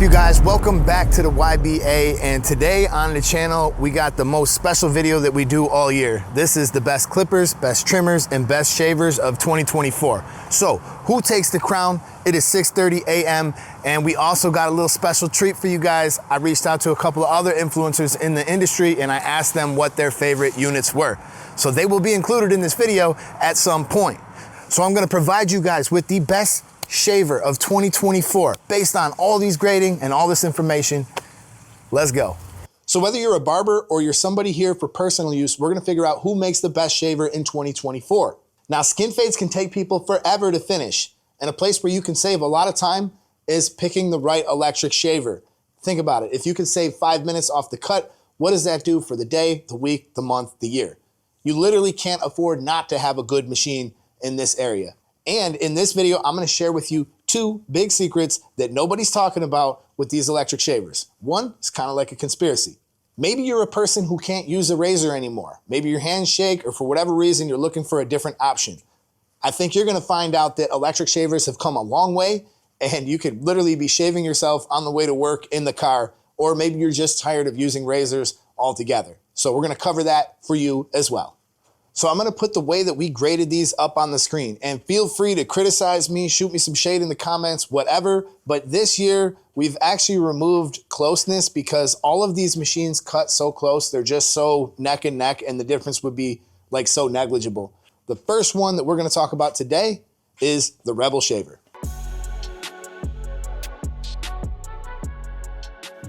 up, you guys? Welcome back to the YBA, and today on the channel we got the most special video that we do all year. This is the best clippers, best trimmers, and best shavers of 2024. So who takes the crown? It is 6:30 a.m. and we also got a little special treat for you guys. I reached out to a couple of other influencers in the industry and I asked them what their favorite units were. So they will be included in this video at some point. So I'm gonna provide you guys with the best shaver of 2024 based on all these grading and all this information. Let's go. So whether you're a barber or you're somebody here for personal use, we're gonna figure out who makes the best shaver in 2024. Now, skin fades can take people forever to finish, and a place where you can save a lot of time is picking the right electric shaver. Think about it. If you can save 5 minutes off the cut, what does that do for the day, the week, the month, the year? You literally can't afford not to have a good machine in this area. And in this video, I'm gonna share with you two big secrets that nobody's talking about with these electric shavers. One is kind of like a conspiracy. Maybe you're a person who can't use a razor anymore. Maybe your hands shake, or for whatever reason, you're looking for a different option. I think you're gonna find out that electric shavers have come a long way, and you could literally be shaving yourself on the way to work in the car, or maybe you're just tired of using razors altogether. So we're gonna cover that for you as well. So I'm gonna put the way that we graded these up on the screen, and feel free to criticize me, shoot me some shade in the comments, whatever. But this year, we've actually removed closeness because all of these machines cut so close, they're just so neck and neck, and the difference would be like so negligible. The first one that we're gonna talk about today is the Rebel Shaver.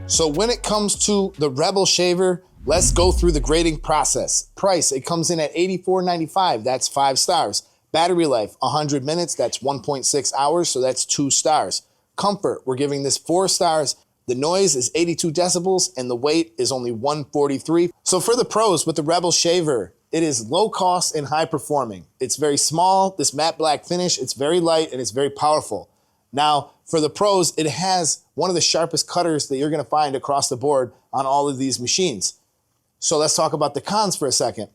So when it comes to the Rebel Shaver, let's go through the grading process. Price, it comes in at $84.95, that's 5 stars. Battery life, 100 minutes, that's 1.6 hours, so that's 2 stars. Comfort, we're giving this 4 stars. The noise is 82 decibels and the weight is only 143. So for the pros with the Rebel Shaver, it is low cost and high performing. It's very small, this matte black finish, it's very light and it's very powerful. Now, for the pros, it has one of the sharpest cutters that you're gonna find across the board on all of these machines. So let's talk about the cons for a second.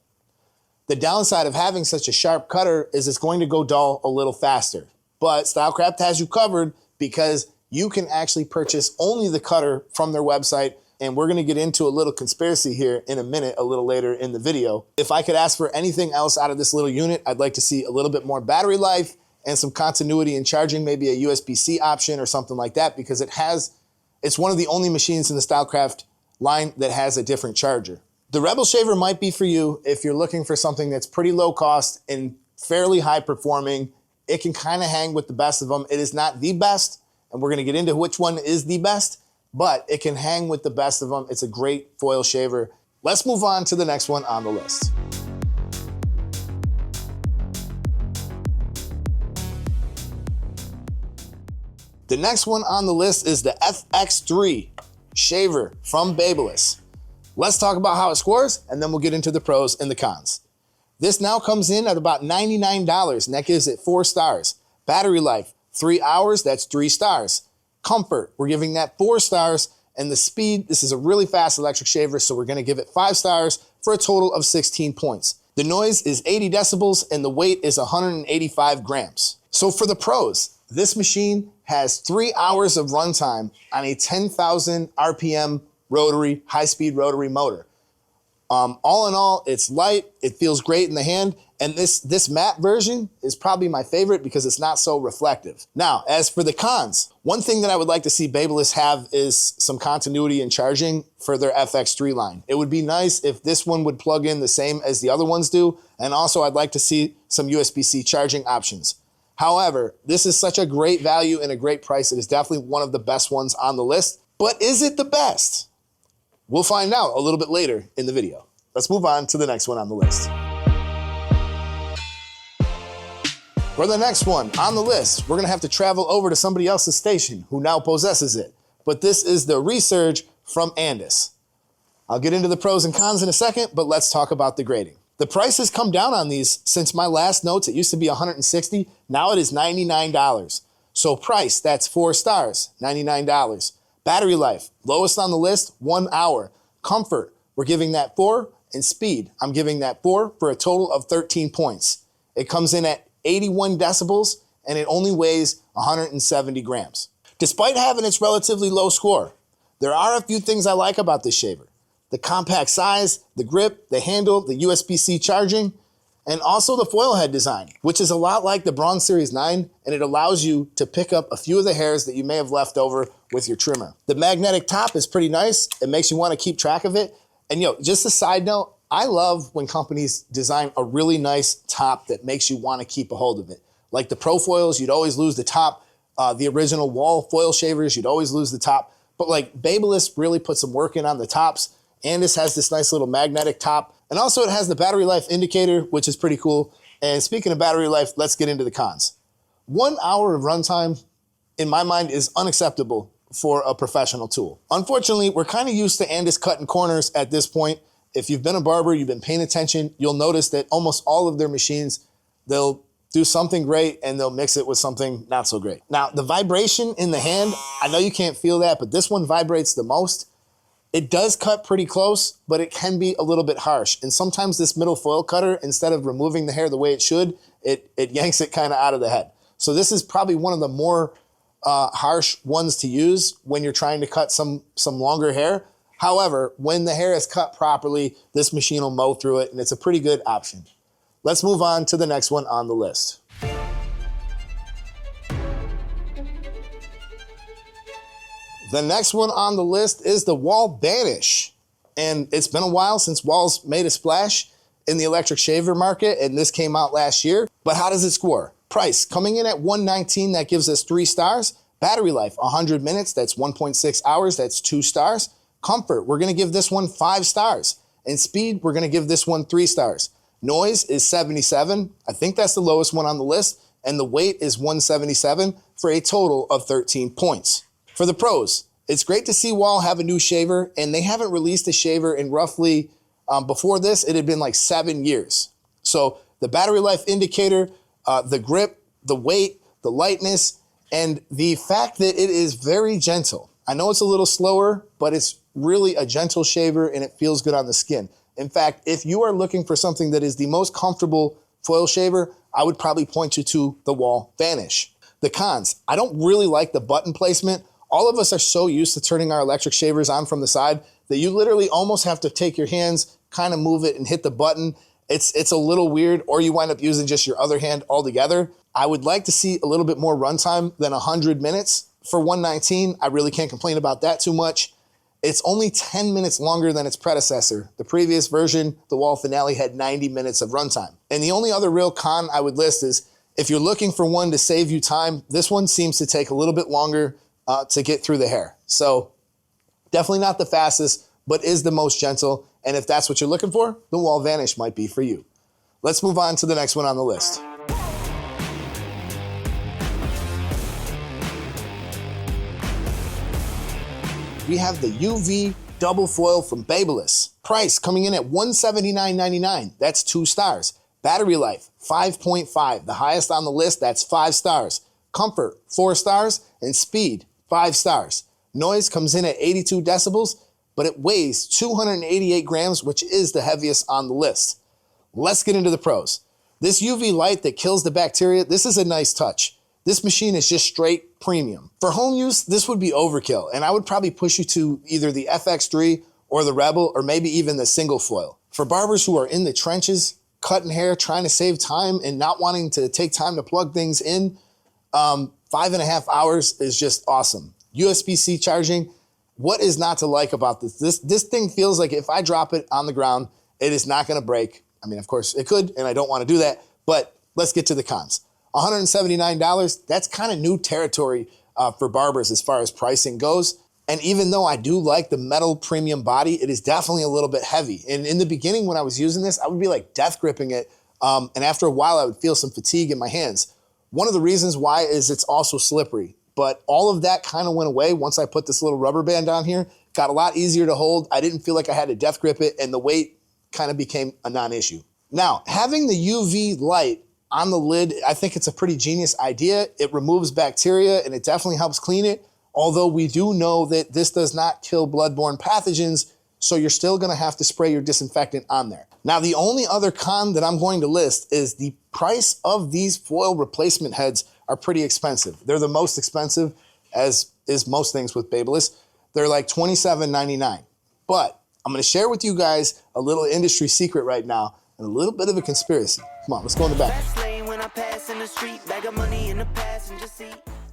The downside of having such a sharp cutter is it's going to go dull a little faster. But Stylecraft has you covered because you can actually purchase only the cutter from their website. And we're gonna get into a little conspiracy here in a minute, a little later in the video. If I could ask for anything else out of this little unit, I'd like to see a little bit more battery life and some continuity in charging, maybe a USB-C option or something like that, because it's one of the only machines in the Stylecraft line that has a different charger. The Rebel Shaver might be for you if you're looking for something that's pretty low cost and fairly high performing. It can kind of hang with the best of them. It is not the best, and we're gonna get into which one is the best, but it can hang with the best of them. It's a great foil shaver. Let's move on to the next one on the list. The next one on the list is the FX3 Shaver from Babyliss. Let's talk about how it scores, and then we'll get into the pros and the cons. This now comes in at about $99, and that gives it 4 stars. Battery life, 3 hours, that's 3 stars. Comfort, we're giving that 4 stars. And the speed, this is a really fast electric shaver, so we're gonna give it 5 stars for a total of 16 points. The noise is 80 decibels, and the weight is 185 grams. So for the pros, this machine has 3 hours of runtime on a 10,000 RPM rotary, high-speed rotary motor. All in all, it's light, it feels great in the hand, and this matte version is probably my favorite because it's not so reflective. Now, as for the cons, one thing that I would like to see Babyliss have is some continuity in charging for their FX3 line. It would be nice if this one would plug in the same as the other ones do, and also I'd like to see some USB-C charging options. However, this is such a great value and a great price. It is definitely one of the best ones on the list, but is it the best? We'll find out a little bit later in the video. Let's move on to the next one on the list. For the next one on the list, we're gonna have to travel over to somebody else's station who now possesses it. But this is the ReSurge from Andis. I'll get into the pros and cons in a second, but let's talk about the grading. The price has come down on these since my last notes. It used to be $160, now it is $99. So price, that's 4 stars, $99. Battery life, lowest on the list, 1 hour. Comfort, we're giving that 4, and speed, I'm giving that 4 for a total of 13 points. It comes in at 81 decibels and it only weighs 170 grams. Despite having its relatively low score, there are a few things I like about this shaver. The compact size, the grip, the handle, the USB-C charging, and also the foil head design, which is a lot like the Bronze Series 9, and it allows you to pick up a few of the hairs that you may have left over with your trimmer. The magnetic top is pretty nice. It makes you want to keep track of it. And just a side note, I love when companies design a really nice top that makes you want to keep a hold of it. Like the Pro foils, you'd always lose the top. The original Wahl foil shavers, you'd always lose the top. But like Babyliss really put some work in on the tops. Andis has this nice little magnetic top. And also it has the battery life indicator, which is pretty cool. And speaking of battery life, let's get into the cons. 1 hour of runtime, in my mind, is unacceptable for a professional tool. Unfortunately, we're kind of used to Andis cutting corners at this point. If you've been a barber, you've been paying attention, you'll notice that almost all of their machines, they'll do something great and they'll mix it with something not so great. Now, the vibration in the hand, I know you can't feel that, but this one vibrates the most. It does cut pretty close, but it can be a little bit harsh. And sometimes this middle foil cutter, instead of removing the hair the way it should, it yanks it kind of out of the head. So this is probably one of the more harsh ones to use when you're trying to cut some longer hair. However, when the hair is cut properly, this machine will mow through it, and it's a pretty good option. Let's move on to the next one on the list. The next one on the list is the Wahl Vanish. And it's been a while since Wahl's made a splash in the electric shaver market, and this came out last year. But how does it score? Price, coming in at $119, that gives us 3 stars. Battery life, 100 minutes, that's 1.6 hours, that's 2 stars. Comfort, we're gonna give this one 5 stars. And speed, we're gonna give this one 3 stars. Noise is 77, I think that's the lowest one on the list, and the weight is 177 for a total of 13 points. For the pros, it's great to see Wahl have a new shaver, and they haven't released a shaver in roughly, before this, it had been like 7 years. So the battery life indicator, the grip, the weight, the lightness, and the fact that it is very gentle. I know it's a little slower, but it's really a gentle shaver and it feels good on the skin. In fact, if you are looking for something that is the most comfortable foil shaver, I would probably point you to the Wahl Vanish. The cons, I don't really like the button placement. All of us are so used to turning our electric shavers on from the side that you literally almost have to take your hands, kind of move it and hit the button. It's a little weird, or you wind up using just your other hand altogether. I would like to see a little bit more runtime than 100 minutes. For $119, I really can't complain about that too much. It's only 10 minutes longer than its predecessor. The previous version, the Wahl Finale, had 90 minutes of runtime. And the only other real con I would list is if you're looking for one to save you time, this one seems to take a little bit longer to get through the hair. So definitely not the fastest, but is the most gentle. And if that's what you're looking for, the Wahl Vanish might be for you. Let's move on to the next one on the list. We have the UV double foil from Babyliss. Price coming in at $179.99. That's 2 stars. Battery life, 5.5. The highest on the list, that's 5 stars. Comfort, 4 stars. And speed, 5 stars. Noise comes in at 82 decibels, but it weighs 288 grams, which is the heaviest on the list. Let's get into the pros. This UV light that kills the bacteria, this is a nice touch. This machine is just straight premium. For home use, this would be overkill, and I would probably push you to either the FX3 or the Rebel, or maybe even the single foil. For barbers who are in the trenches, cutting hair, trying to save time, and not wanting to take time to plug things in, 5.5 hours is just awesome. USB-C charging, what is not to like about this? This thing feels like if I drop it on the ground, it is not gonna break. I mean, of course it could, and I don't wanna do that, but let's get to the cons. $179, that's kind of new territory for barbers as far as pricing goes. And even though I do like the metal premium body, it is definitely a little bit heavy. And in the beginning when I was using this, I would be like death gripping it. And after a while, I would feel some fatigue in my hands. One of the reasons why is it's also slippery. But all of that kind of went away once I put this little rubber band on here. Got a lot easier to hold. I didn't feel like I had to death grip it, and the weight kind of became a non-issue. Now, having the UV light on the lid, I think it's a pretty genius idea. It removes bacteria and it definitely helps clean it. Although we do know that this does not kill bloodborne pathogens, so you're still gonna have to spray your disinfectant on there. Now, the only other con that I'm going to list is the price of these foil replacement heads are pretty expensive. They're the most expensive as is most things with Babyliss. They're like $27.99. But I'm gonna share with you guys a little industry secret right now and a little bit of a conspiracy. Come on, let's go in the back.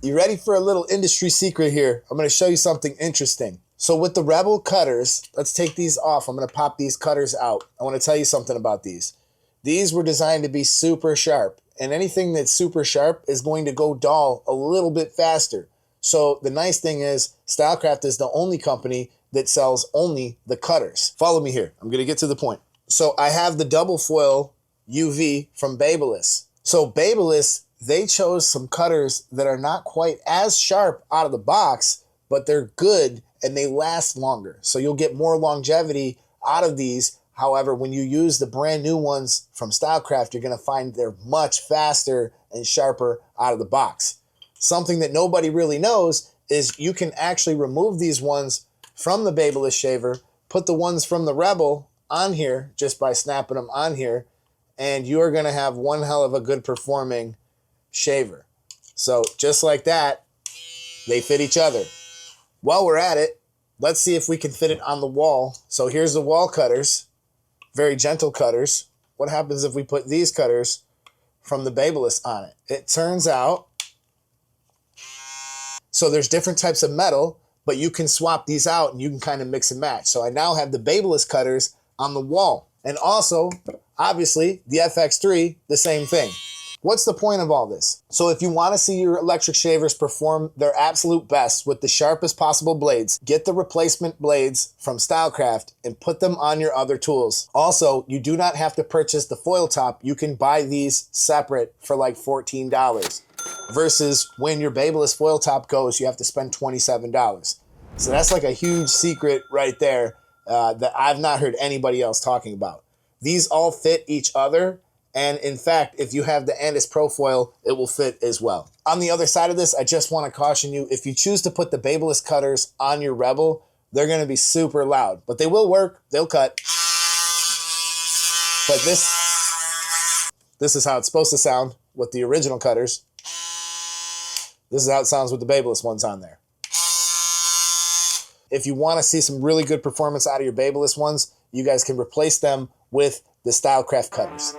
You ready for a little industry secret here? I'm gonna show you something interesting. So with the Rebel cutters, let's take these off. I'm gonna pop these cutters out. I wanna tell you something about these. These were designed to be super sharp, and anything that's super sharp is going to go dull a little bit faster. So the nice thing is Stylecraft is the only company that sells only the cutters. Follow me here. I'm gonna get to the point. So I have the double foil UV from Babyliss. So Babyliss, they chose some cutters that are not quite as sharp out of the box, but they're good and they last longer. So you'll get more longevity out of these. However, when you use the brand new ones from Stylecraft, you're gonna find they're much faster and sharper out of the box. Something that nobody really knows is you can actually remove these ones from the Babyliss shaver, put the ones from the Rebel on here just by snapping them on here, and you're gonna have one hell of a good performing shaver. So just like that, they fit each other. While we're at it, let's see if we can fit it on the Wahl. So here's the Wahl cutters, very gentle cutters. What happens if we put these cutters from the Babyliss on it? It turns out, so there's different types of metal, but you can swap these out and you can kind of mix and match. So I now have the Babyliss cutters on the Wahl. And also, obviously, the FX3, the same thing. What's the point of all this? So if you want to see your electric shavers perform their absolute best with the sharpest possible blades, get the replacement blades from Stylecraft and put them on your other tools. Also, you do not have to purchase the foil top. You can buy these separate for like $14. Versus when your Babyliss foil top goes, you have to spend $27. So that's like a huge secret right there that I've not heard anybody else talking about. These all fit each other. And in fact, if you have the Andis Pro foil, it will fit as well. On the other side of this, I just want to caution you, if you choose to put the Babyliss cutters on your Rebel, they're going to be super loud, but they will work, they'll cut. But this is how it's supposed to sound with the original cutters. This is how it sounds with the Babyliss ones on there. If you want to see some really good performance out of your Babyliss ones, you guys can replace them with the Stylecraft cutters.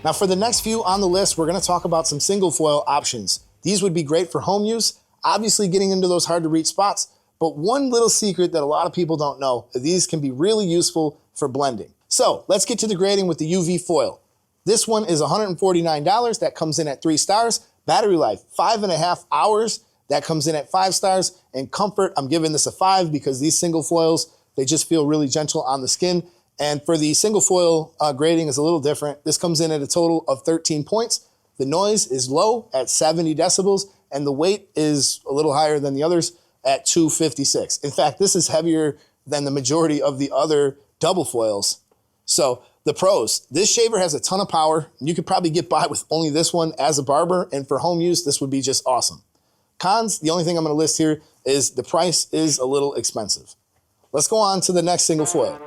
Now for the next few on the list, we're gonna talk about some single foil options. These would be great for home use, obviously getting into those hard to reach spots, but one little secret that a lot of people don't know, these can be really useful for blending. So let's get to the grading with the UV foil. This one is $149, that comes in at 3 stars. Battery life, 5.5 hours, that comes in at 5 stars. And comfort, I'm giving this a 5 because these single foils, they just feel really gentle on the skin. And for the single foil grading is a little different. This comes in at a total of 13 points. The noise is low at 70 decibels, and the weight is a little higher than the others at 256. In fact, this is heavier than the majority of the other double foils. So the pros, this shaver has a ton of power. You could probably get by with only this one as a barber, and for home use, this would be just awesome. Cons, the only thing I'm gonna list here is the price is a little expensive. Let's go on to the next single foil.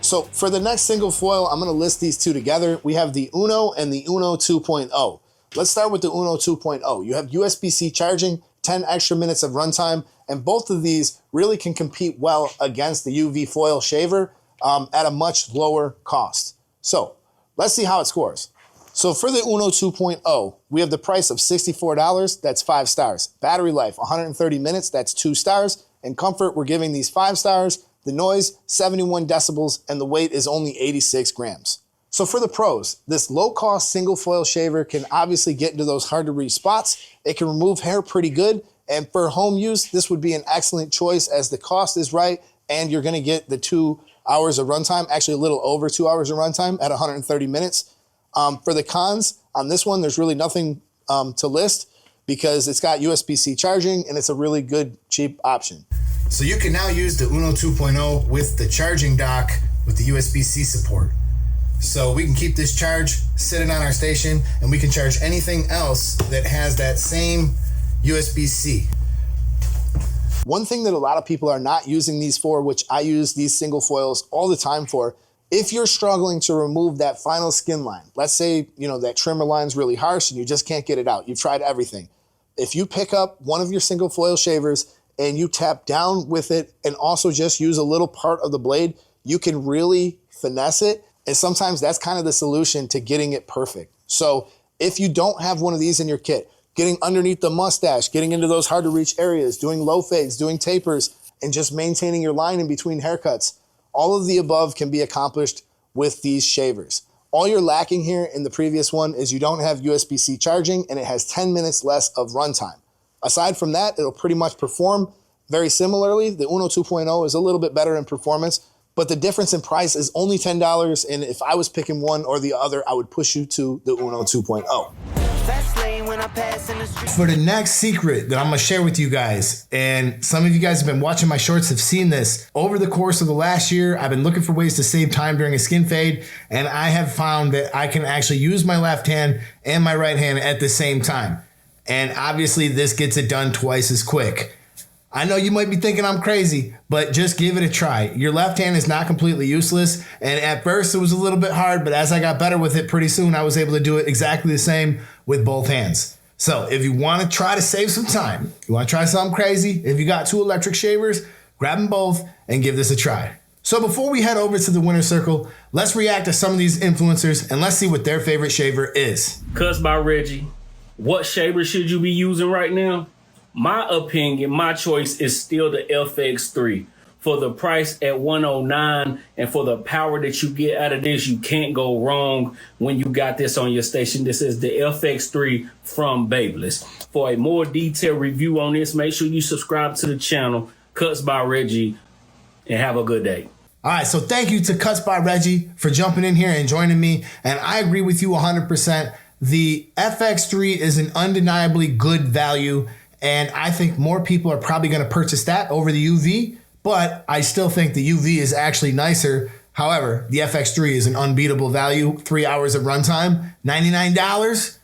So for the next single foil, I'm gonna list these two together. We have the UNO and the UNO 2.0. Let's start with the UNO 2.0. You have USB-C charging, 10 extra minutes of runtime, and both of these really can compete well against the UV foil shaver at a much lower cost. So let's see how it scores. So for the UNO 2.0, we have the price of $64, that's 5 stars. Battery life, 130 minutes, that's 2 stars. And comfort, we're giving these 5 stars. The noise, 71 decibels, and the weight is only 86 grams. So for the pros, this low-cost single foil shaver can obviously get into those hard-to-reach spots. It can remove hair pretty good, and for home use, this would be an excellent choice as the cost is right, and you're gonna get the 2 hours of runtime, actually a little over 2 hours of runtime at 130 minutes. For the cons, on this one, there's really nothing to list because it's got USB-C charging, and it's a really good, cheap option. So you can now use the UNO 2.0 with the charging dock with the USB-C support. So we can keep this charge sitting on our station, and we can charge anything else that has that same USB-C. One thing that a lot of people are not using these for, which I use these single foils all the time for, If you're struggling to remove that final skin line, let's say, that trimmer line's really harsh and you just can't get it out. You've tried everything. If you pick up one of your single foil shavers and you tap down with it and also just use a little part of the blade, you can really finesse it. And sometimes that's kind of the solution to getting it perfect. So if you don't have one of these in your kit, getting underneath the mustache, getting into those hard to reach areas, doing low fades, doing tapers, and just maintaining your line in between haircuts, all of the above can be accomplished with these shavers. All you're lacking here in the previous one is you don't have USB-C charging and it has 10 minutes less of runtime. Aside from that, it'll pretty much perform very similarly. The UNO 2.0 is a little bit better in performance, but the difference in price is only $10. And if I was picking one or the other, I would push you to the UNO 2.0. For the next secret that I'm gonna share with you guys, and some of you guys have been watching my shorts have seen this, over the course of the last year, I've been looking for ways to save time during a skin fade, and I have found that I can actually use my left hand and my right hand at the same time. And obviously this gets it done twice as quick. I know you might be thinking I'm crazy, but just give it a try. Your left hand is not completely useless, and at first it was a little bit hard, but as I got better with it, pretty soon I was able to do it exactly the same with both hands. So if you want to try to save some time, you want to try something crazy, if you got 2 electric shavers, grab them both and give this a try. So before we head over to the winner circle, let's react to some of these influencers and let's see what their favorite shaver is. Cuts by Reggie. What shaver should you be using right now? My opinion, my choice is still the FX3. For the price at $109 and for the power that you get out of this, you can't go wrong when you got this on your station. This is the FX3 from Babyliss. For a more detailed review on this, make sure you subscribe to the channel, Cuts by Reggie, and have a good day. All right, so thank you to Cuts by Reggie for jumping in here and joining me. And I agree with you 100%. The FX3 is an undeniably good value. And I think more people are probably going to purchase that over the UV, but I still think the UV is actually nicer. However, the FX3 is an unbeatable value. 3 hours of runtime, $99.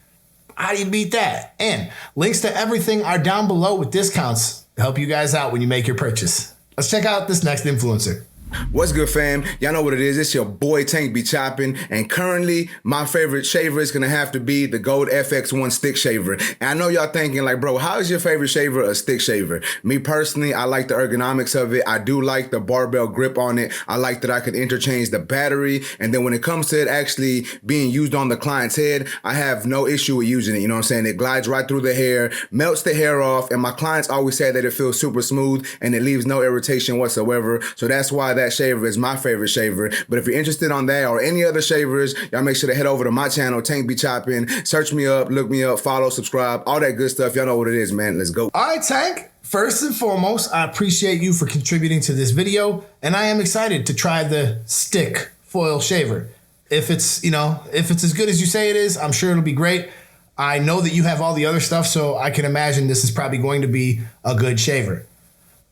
How do you beat that? And links to everything are down below with discounts to help you guys out when you make your purchase. Let's check out this next influencer. What's good, fam? Y'all know what it is. It's your boy Tank be chopping, and currently my favorite shaver is gonna have to be the Gold FX1 stick shaver. And I know y'all thinking like, bro, how is your favorite shaver a stick shaver? Me personally, I like the ergonomics of it. I do like the barbell grip on it. I like that I can interchange the battery, and then when it comes to it actually being used on the client's head, I have no issue with using it. You know what I'm saying? It glides right through the hair, melts the hair off, and my clients always say that it feels super smooth and it leaves no irritation whatsoever. So that's why that shaver is my favorite shaver. But if you're interested on that or any other shavers, y'all make sure to head over to my channel, Tank be chopping. Search me up, look me up, follow, subscribe, all that good stuff. Y'all know what it is, man. Let's go. All right, Tank. First and foremost, I appreciate you for contributing to this video, and I am excited to try the stick foil shaver. If it's, if it's as good as you say it is, I'm sure it'll be great. I know that you have all the other stuff, so I can imagine this is probably going to be a good shaver.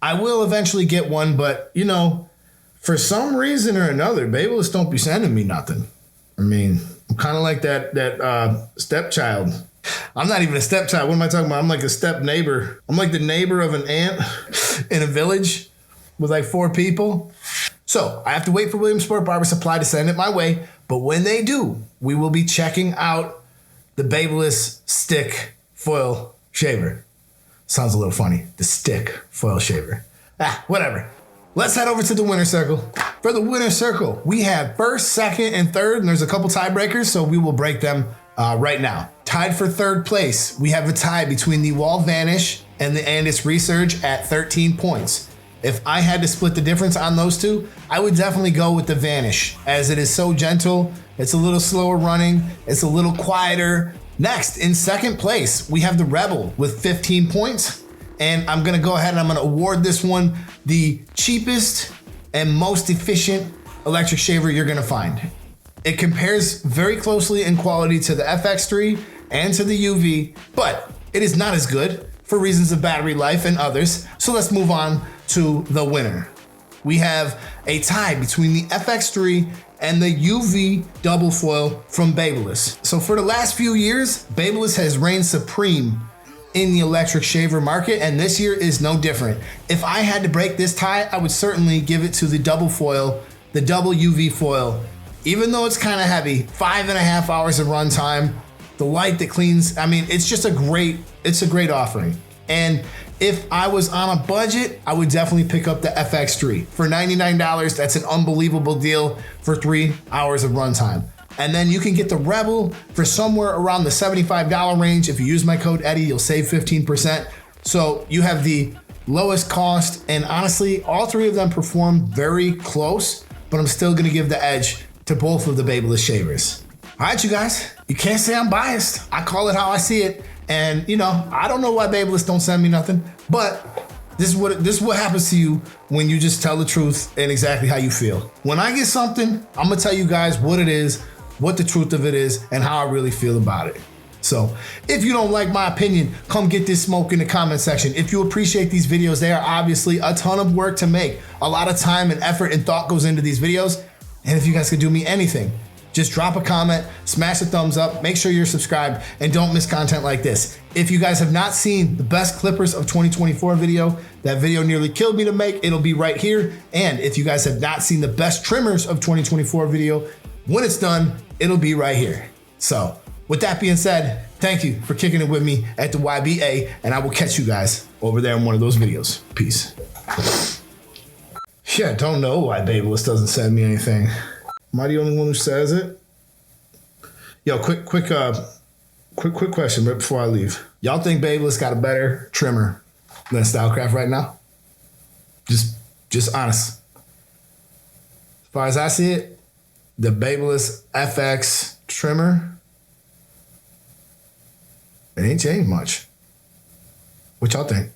I will eventually get one, but for some reason or another, Babyliss don't be sending me nothing. I mean, I'm kind of like that stepchild. I'm not even a stepchild. What am I talking about? I'm like a step neighbor. I'm like the neighbor of an aunt in a village with like 4 people. So I have to wait for Williamsport Barber Supply to send it my way. But when they do, we will be checking out the Babyliss stick foil shaver. Sounds a little funny. The stick foil shaver. Whatever. Let's head over to the winner circle. For the winner circle, we have first, second, and third, and there's a couple tiebreakers, so we will break them right now. Tied for third place, we have a tie between the Wahl Vanish and the Andis ReSurge at 13 points. If I had to split the difference on those two, I would definitely go with the Vanish, as it is so gentle, it's a little slower running, it's a little quieter. Next, in second place, we have the Rebel with 15 points. And I'm gonna go ahead and I'm gonna award this one the cheapest and most efficient electric shaver you're gonna find. It compares very closely in quality to the FX3 and to the UV, but it is not as good for reasons of battery life and others. So let's move on to the winner. We have a tie between the FX3 and the UV double foil from Babyliss. So for the last few years, Babyliss has reigned supreme in the electric shaver market, and this year is no different. If I had to break this tie, I would certainly give it to the double foil the double UV foil, even though it's kind of heavy, 5.5 hours of runtime, the light that cleans, I mean, it's just a great offering. And if I was on a budget, I would definitely pick up the FX3. For $99, that's an unbelievable deal for 3 hours of runtime. And then you can get the Rebel for somewhere around the $75 range. If you use my code Eddie, you'll save 15%. So you have the lowest cost, and honestly, all three of them perform very close, but I'm still gonna give the edge to both of the Babyliss shavers. All right, you guys, you can't say I'm biased. I call it how I see it. And you know, I don't know why Babyliss don't send me nothing, but this is what happens to you when you just tell the truth and exactly how you feel. When I get something, I'm gonna tell you guys what it is, what the truth of it is, and how I really feel about it. So if you don't like my opinion, come get this smoke in the comment section. If you appreciate these videos, they are obviously a ton of work to make. A lot of time and effort and thought goes into these videos. And if you guys could do me anything, just drop a comment, smash a thumbs up, make sure you're subscribed, and don't miss content like this. If you guys have not seen the best clippers of 2024 video, that video nearly killed me to make, it'll be right here. And if you guys have not seen the best trimmers of 2024 video, when it's done, it'll be right here. So with that being said, thank you for kicking it with me at the YBA, and I will catch you guys over there in one of those videos. Peace. Yeah, don't know why Babyliss doesn't send me anything. Am I the only one who says it? Yo, quick question right before I leave. Y'all think Babyliss got a better trimmer than Stylecraft right now? Just honest. As far as I see it, the Babyliss FX trimmer, it ain't changed much. What y'all think?